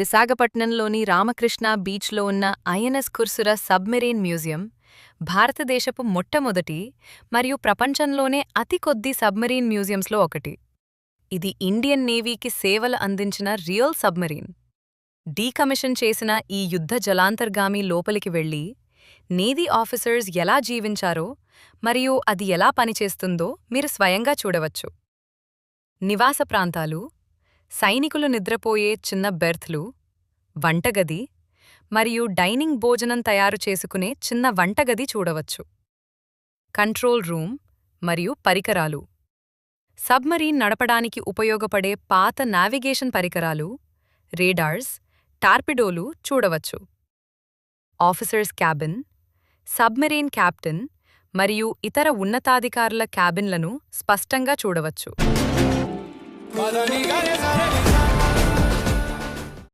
విశాఖపట్నంలోని రామకృష్ణ బీచ్లో ఉన్న ఐఎన్ఎస్ కుర్సుర సబ్మెరీన్ మ్యూజియం భారతదేశపు మొట్టమొదటి మరియు ప్రపంచంలోనే అతి కొద్ది సబ్మెరీన్ మ్యూజియంస్లో ఒకటి. ఇది ఇండియన్ నేవీకి సేవలు అందించిన రియల్ సబ్మెరీన్. డీకమిషన్ చేసిన ఈ యుద్ధ జలాంతర్గామి లోపలికి వెళ్లి నేవీ ఆఫీసర్స్ ఎలా జీవించారో మరియు అది ఎలా పనిచేస్తుందో మీరు స్వయంగా చూడవచ్చు. నివాస ప్రాంతాలు, సైనికులు నిద్రపోయే చిన్న బెర్త్లు, వంటగది మరియు డైనింగ్ భోజనం తయారు చేసుకునే చిన్న వంటగది చూడవచ్చు. కంట్రోల్ రూమ్ మరియు పరికరాలు, సబ్మరీన్ నడపడానికి ఉపయోగపడే పాత నావిగేషన్ పరికరాలు, రేడార్స్, టార్పిడోలు చూడవచ్చు. ఆఫీసర్స్ క్యాబిన్, సబ్మెరీన్ కెప్టెన్ మరియు ఇతర ఉన్నతాధికారుల క్యాబిన్లను స్పష్టంగా చూడవచ్చు.